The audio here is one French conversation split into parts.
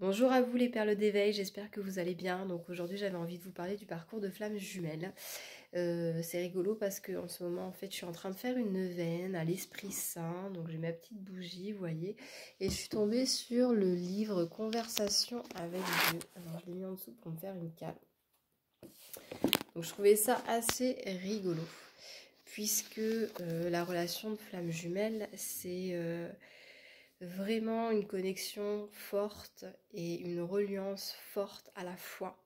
Bonjour à vous les perles d'éveil, j'espère que vous allez bien. Donc aujourd'hui j'avais envie de vous parler du parcours de flammes jumelles. C'est rigolo parce que en ce moment en fait je suis en train de faire une neuvaine à l'Esprit Saint. Donc j'ai ma petite bougie, vous voyez. Et je suis tombée sur le livre Conversation avec Dieu. Alors je l'ai mis en dessous pour me faire une cale. Donc je trouvais ça assez rigolo. Puisque la relation de flammes jumelles c'est... vraiment une connexion forte et une reliance forte à la fois.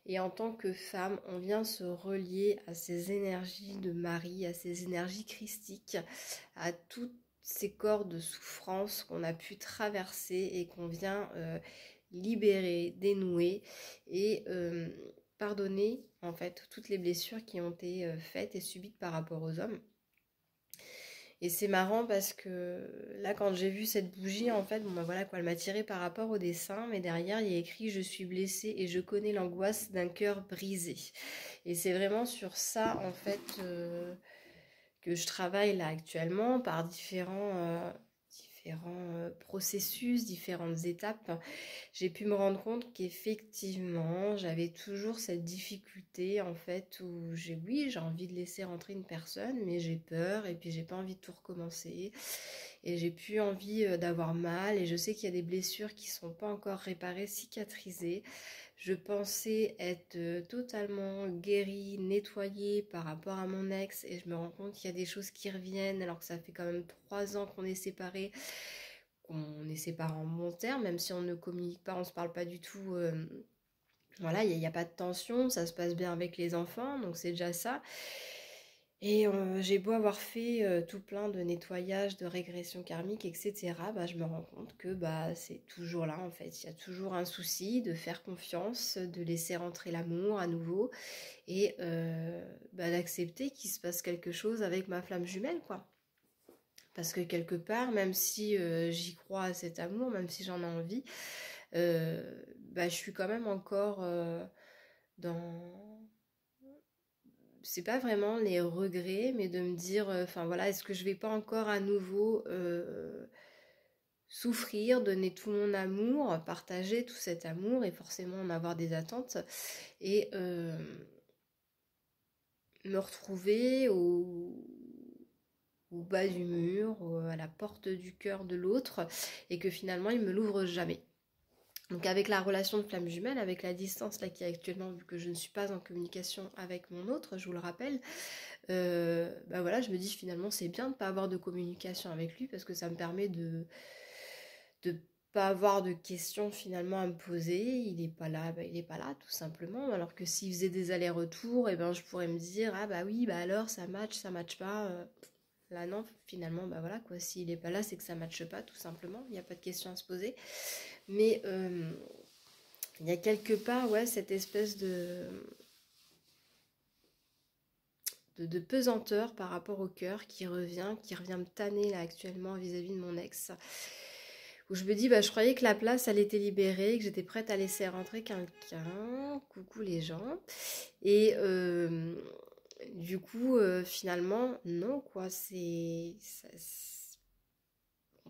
Et en tant que femme, on vient se relier à ces énergies de Marie, à ces énergies christiques, à toutes ces corps de souffrance qu'on a pu traverser et qu'on vient libérer, dénouer et pardonner en fait toutes les blessures qui ont été faites et subies par rapport aux hommes. Et c'est marrant parce que là, quand j'ai vu cette bougie, en fait, bon ben voilà quoi, elle m'a tirée par rapport au dessin, mais derrière, il y a écrit « Je suis blessée et je connais l'angoisse d'un cœur brisé ». Et c'est vraiment sur ça, en fait, que je travaille là actuellement par différents processus, différentes étapes. J'ai pu me rendre compte qu'effectivement, j'avais toujours cette difficulté en fait où oui, j'ai envie de laisser rentrer une personne, mais j'ai peur et puis j'ai pas envie de tout recommencer et j'ai plus envie d'avoir mal et je sais qu'il y a des blessures qui sont pas encore réparées, cicatrisées. Je pensais être totalement guérie, nettoyée par rapport à mon ex et je me rends compte qu'il y a des choses qui reviennent alors que ça fait quand même 3 ans qu'on est séparés. On est séparés en bon terme, même si on ne communique pas, on se parle pas du tout. Voilà, il n'y a pas de tension, ça se passe bien avec les enfants, donc c'est déjà ça. Et j'ai beau avoir fait tout plein de nettoyage, de régression karmique, etc. Bah, je me rends compte que bah, c'est toujours là en fait. Il y a toujours un souci de faire confiance, de laisser rentrer l'amour à nouveau et bah, d'accepter qu'il se passe quelque chose avec ma flamme jumelle, quoi. Parce que quelque part, même si j'y crois à cet amour, même si j'en ai envie, bah, je suis quand même encore dans... C'est pas vraiment les regrets, mais de me dire, enfin voilà, est-ce que je vais pas encore à nouveau souffrir, donner tout mon amour, partager tout cet amour et forcément en avoir des attentes et me retrouver au bas du mur, à la porte du cœur de l'autre, et que finalement il me l'ouvre jamais. Donc avec la relation de flamme jumelle, avec la distance là qui est actuellement, vu que je ne suis pas en communication avec mon autre, je vous le rappelle, bah voilà, je me dis finalement c'est bien de ne pas avoir de communication avec lui parce que ça me permet de pas avoir de questions finalement à me poser. Il est pas là, bah, il est pas là tout simplement. Alors que s'il faisait des allers-retours, et ben je pourrais me dire ah bah oui, bah alors ça match pas. Là non, finalement bah voilà quoi, s'il est pas là, c'est que ça matche pas tout simplement. Il n'y a pas de questions à se poser. Mais il y a quelque part ouais cette espèce de pesanteur par rapport au cœur qui revient me tanner là actuellement vis-à-vis de mon ex. Où je me dis, bah, je croyais que la place, elle était libérée, que j'étais prête à laisser rentrer quelqu'un. Coucou les gens. Et du coup, finalement, non, quoi.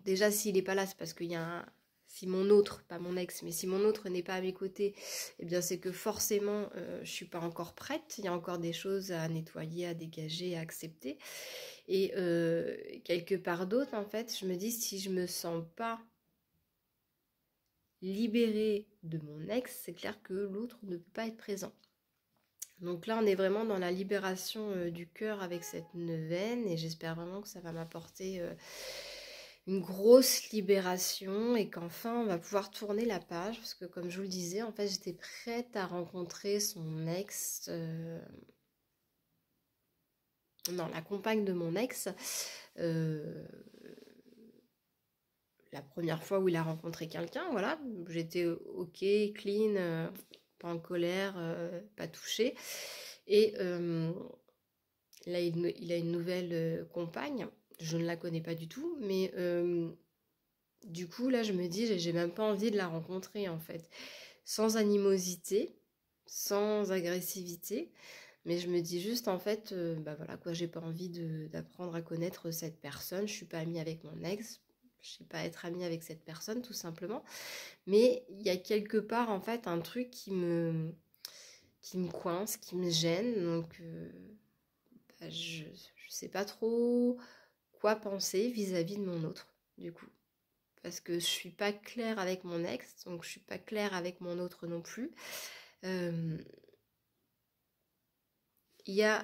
Déjà, s'il n'est pas là, c'est parce qu'il y a un... Si mon autre, pas mon ex, mais si mon autre n'est pas à mes côtés, eh bien c'est que forcément, je suis pas encore prête. Il y a encore des choses à nettoyer, à dégager, à accepter. Et quelque part d'autre, en fait, je me dis, si je me sens pas libérée de mon ex, c'est clair que l'autre ne peut pas être présent. Donc là, on est vraiment dans la libération du cœur avec cette neuvaine et j'espère vraiment que ça va m'apporter une grosse libération et qu'enfin on va pouvoir tourner la page parce que comme je vous le disais, en fait, j'étais prête à rencontrer son ex, non, la compagne de mon ex, la première fois où il a rencontré quelqu'un, voilà, j'étais ok, clean, pas en colère, pas touchée. Et là, il a une nouvelle compagne, je ne la connais pas du tout, mais du coup, là, je me dis, j'ai même pas envie de la rencontrer, en fait. Sans animosité, sans agressivité, mais je me dis juste, en fait, bah voilà, quoi, j'ai pas envie d'apprendre à connaître cette personne, je suis pas amie avec mon ex, je sais pas, être amie avec cette personne tout simplement. Mais il y a quelque part en fait un truc qui me coince, qui me gêne. Donc bah, je sais pas trop quoi penser vis-à-vis de mon autre du coup. Parce que je suis pas claire avec mon ex, donc je suis pas claire avec mon autre non plus. Euh, Il y a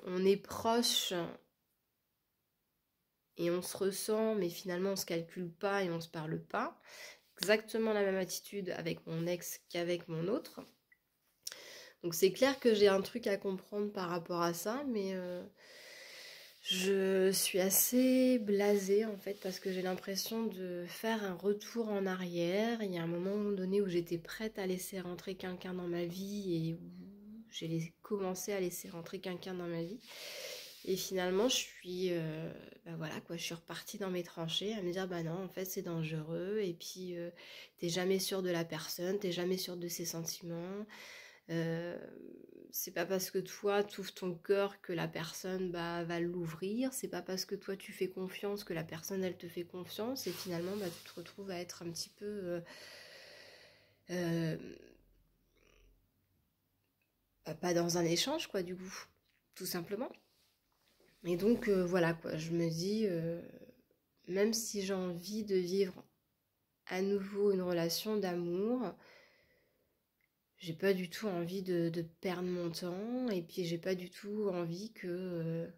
on est proche et on se ressent, mais finalement on se calcule pas et on se parle pas. Exactement la même attitude avec mon ex qu'avec mon autre. Donc c'est clair que j'ai un truc à comprendre par rapport à ça, mais je suis assez blasée en fait parce que j'ai l'impression de faire un retour en arrière. Il y a un moment donné où j'étais prête à laisser rentrer quelqu'un dans ma vie et où j'ai commencé à laisser rentrer quelqu'un dans ma vie. Et finalement, je suis, bah voilà quoi, je suis repartie dans mes tranchées à me dire bah non, en fait c'est dangereux et puis t'es jamais sûr de la personne, t'es jamais sûr de ses sentiments. Euh, c'est pas parce que toi tu ouvres ton cœur que la personne bah, va l'ouvrir. C'est pas parce que toi tu fais confiance que la personne elle te fait confiance. Et finalement bah, tu te retrouves à être un petit peu euh, bah, pas dans un échange quoi du coup, tout simplement. Et donc voilà quoi, je me dis même si j'ai envie de vivre à nouveau une relation d'amour, j'ai pas du tout envie de perdre mon temps et puis j'ai pas du tout envie que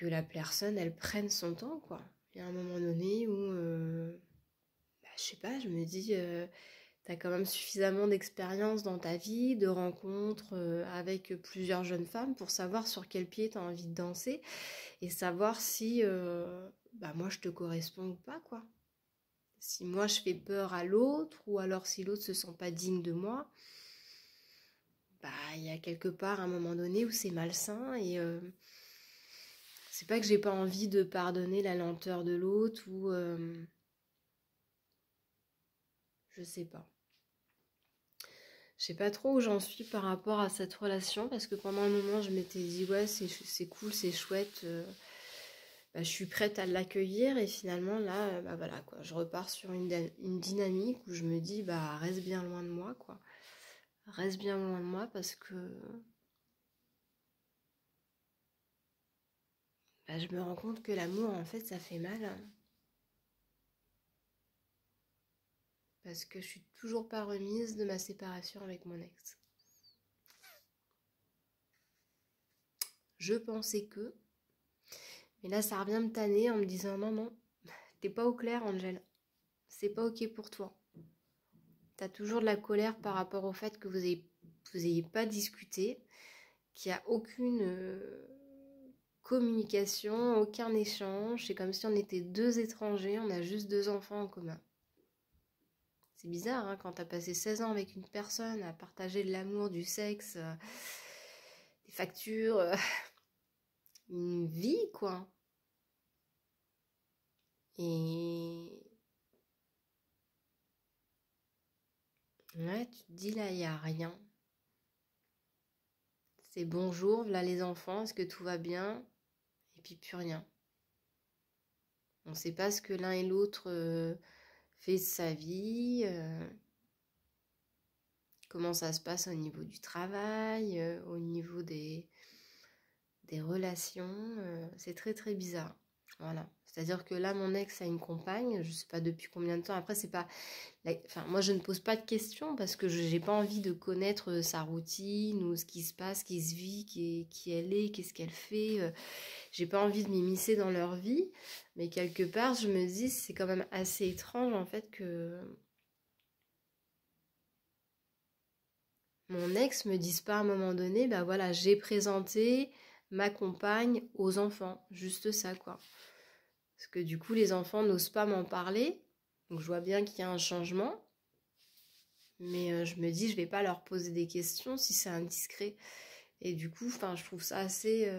la personne elle prenne son temps quoi. Il y a un moment donné où bah, je sais pas, je me dis t'as quand même suffisamment d'expérience dans ta vie, de rencontres avec plusieurs jeunes femmes pour savoir sur quel pied t'as envie de danser et savoir si bah moi je te corresponds ou pas quoi. Si moi je fais peur à l'autre ou alors si l'autre se sent pas digne de moi, bah il y a quelque part un moment donné où c'est malsain et c'est pas que j'ai pas envie de pardonner la lenteur de l'autre ou je sais pas. Je sais pas trop où j'en suis par rapport à cette relation parce que pendant un moment je m'étais dit ouais c'est cool, c'est chouette, bah, je suis prête à l'accueillir et finalement là bah voilà quoi, je repars sur une dynamique où je me dis bah reste bien loin de moi quoi. Reste bien loin de moi parce que bah, je me rends compte que l'amour en fait ça fait mal parce que je suis toujours pas remise de ma séparation avec mon ex. Je pensais que, mais là ça revient me tanner en me disant non non, t'es pas au clair Angel, c'est pas ok pour toi. T'as toujours de la colère par rapport au fait que vous ayez pas discuté, qu'il n'y a aucune communication, aucun échange, c'est comme si on était deux étrangers, on a juste deux enfants en commun. C'est bizarre hein, quand t'as passé 16 ans avec une personne à partager de l'amour, du sexe, des factures, une vie quoi. Et ouais, tu te dis là, il n'y a rien. C'est bonjour, là les enfants, est-ce que tout va bien? Et puis plus rien. On ne sait pas ce que l'un et l'autre fait de sa vie, comment ça se passe au niveau du travail, au niveau des relations. C'est très très bizarre. Voilà. C'est-à-dire que là, mon ex a une compagne, je ne sais pas depuis combien de temps. Après, c'est pas. Enfin, moi, je ne pose pas de questions parce que je n'ai pas envie de connaître sa routine ou ce qui se passe, qui se vit, qui elle est, qu'est-ce qu'elle fait. J'ai pas envie de m'immiscer dans leur vie. Mais quelque part, je me dis, c'est quand même assez étrange en fait que mon ex me dise pas à un moment donné, bah voilà, j'ai présenté ma compagne aux enfants. Juste ça, quoi. Parce que du coup, les enfants n'osent pas m'en parler. Donc je vois bien qu'il y a un changement. Mais je me dis, je vais pas leur poser des questions si c'est indiscret. Et du coup, enfin, je trouve ça assez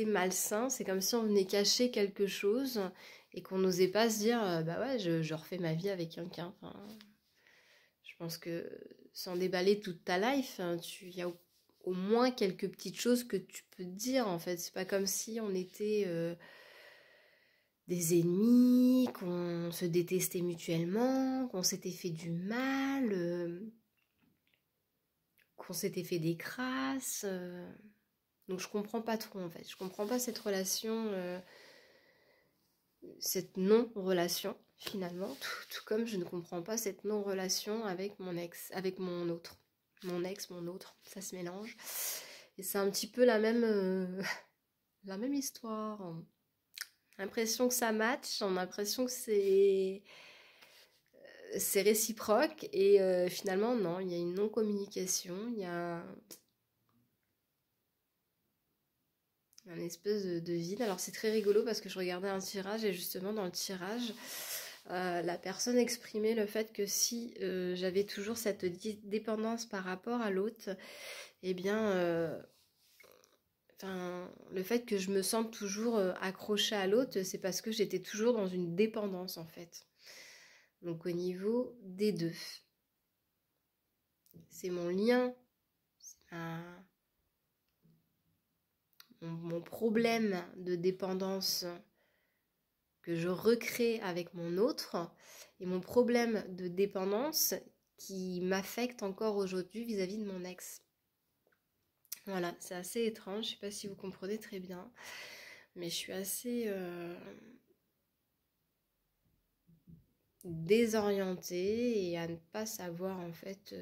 malsain. C'est comme si on venait cacher quelque chose et qu'on n'osait pas se dire, bah ouais, je refais ma vie avec quelqu'un. Enfin, je pense que sans déballer toute ta life, hein, au moins quelques petites choses que tu peux te dire en fait. C'est pas comme si on était des ennemis, qu'on se détestait mutuellement, qu'on s'était fait du mal, qu'on s'était fait des crasses. Donc je comprends pas trop en fait. Je comprends pas cette relation, cette non-relation finalement, tout comme je ne comprends pas cette non-relation avec mon ex, avec mon autre. Mon ex, mon autre, ça se mélange. Et c'est un petit peu la même histoire. On a l'impression que ça match, on a l'impression que c'est réciproque et finalement non, il y a une non-communication, il y a un espèce de vide. Alors c'est très rigolo parce que je regardais un tirage et justement dans le tirage, la personne exprimait le fait que si j'avais toujours cette dépendance par rapport à l'autre, eh bien, le fait que je me sente toujours accrochée à l'autre, c'est parce que j'étais toujours dans une dépendance en fait. Donc au niveau des deux, c'est mon lien, mon problème de dépendance que je recrée avec mon autre et mon problème de dépendance qui m'affecte encore aujourd'hui vis-à-vis de mon ex. Voilà, c'est assez étrange, je sais pas si vous comprenez très bien, mais je suis assez désorientée et à ne pas savoir en fait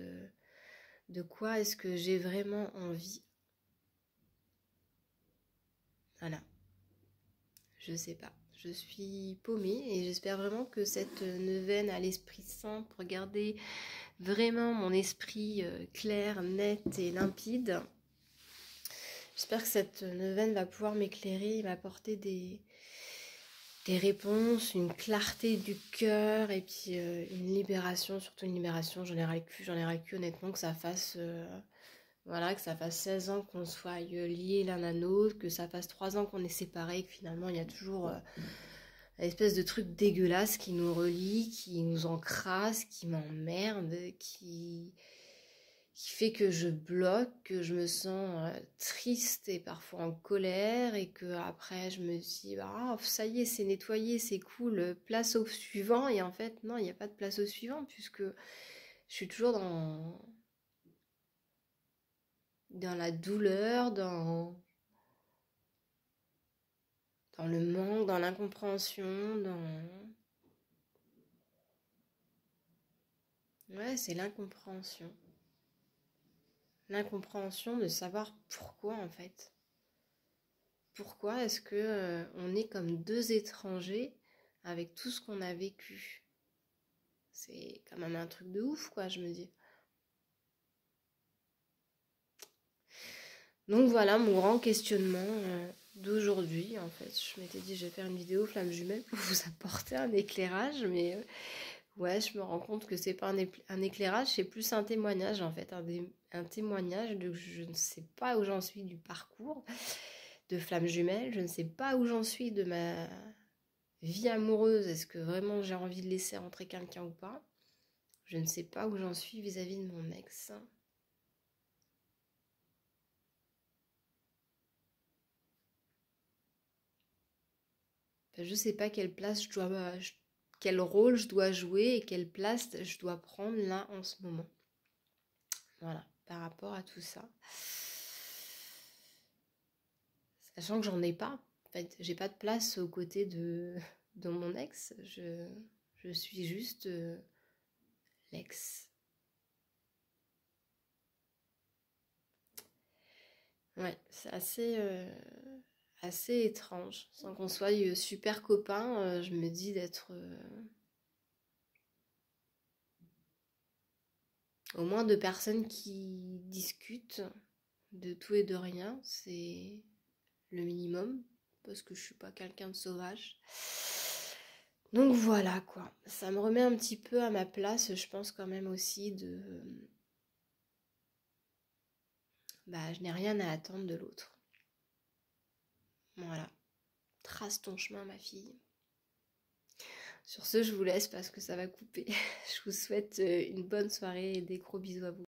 de quoi est-ce que j'ai vraiment envie. Voilà, je sais pas. Je suis paumée et j'espère vraiment que cette neuvaine à l'esprit sain pour garder vraiment mon esprit clair, net et limpide. J'espère que cette neuvaine va pouvoir m'éclairer et m'apporter des réponses, une clarté du cœur et puis une libération, surtout une libération. J'en ai ras le cul honnêtement que ça fasse voilà, que ça fasse 16 ans qu'on soit liés l'un à l'autre, que ça fasse 3 ans qu'on est séparés, que finalement il y a toujours une espèce de truc dégueulasse qui nous relie, qui nous encrasse, qui m'emmerde, qui fait que je bloque, que je me sens triste et parfois en colère et que après je me dis ah ça y est c'est nettoyé, c'est cool, place au suivant et en fait non il n'y a pas de place au suivant puisque je suis toujours dans la douleur, dans le manque, dans l'incompréhension, ouais c'est l'incompréhension. L'incompréhension de savoir pourquoi en fait. Pourquoi est-ce que on est comme deux étrangers avec tout ce qu'on a vécu? C'est quand même un truc de ouf quoi, je me dis. Donc voilà mon grand questionnement d'aujourd'hui en fait. Je m'étais dit je vais faire une vidéo flamme jumelle pour vous apporter un éclairage, mais ouais je me rends compte que c'est pas un éclairage, c'est plus un témoignage en fait, un témoignage de je ne sais pas où j'en suis du parcours de flamme jumelle, je ne sais pas où j'en suis de ma vie amoureuse, est-ce que vraiment j'ai envie de laisser entrer quelqu'un ou pas? Je ne sais pas où j'en suis vis-à-vis de mon ex. Enfin, je ne sais pas quel rôle je dois jouer et quelle place je dois prendre là en ce moment. Voilà, par rapport à tout ça. Sachant que j'en ai pas. En fait, j'ai pas de place aux côtés de mon ex. Je suis juste l'ex. Ouais, c'est assez étrange. Sans qu'on soit super copains, je me dis d'être au moins deux personnes qui discutent de tout et de rien. C'est le minimum, parce que je suis pas quelqu'un de sauvage. Donc voilà quoi. Ça me remet un petit peu à ma place, je pense quand même aussi de... Bah, je n'ai rien à attendre de l'autre. Voilà. Trace ton chemin, ma fille. Sur ce, je vous laisse parce que ça va couper. Je vous souhaite une bonne soirée et des gros bisous à vous.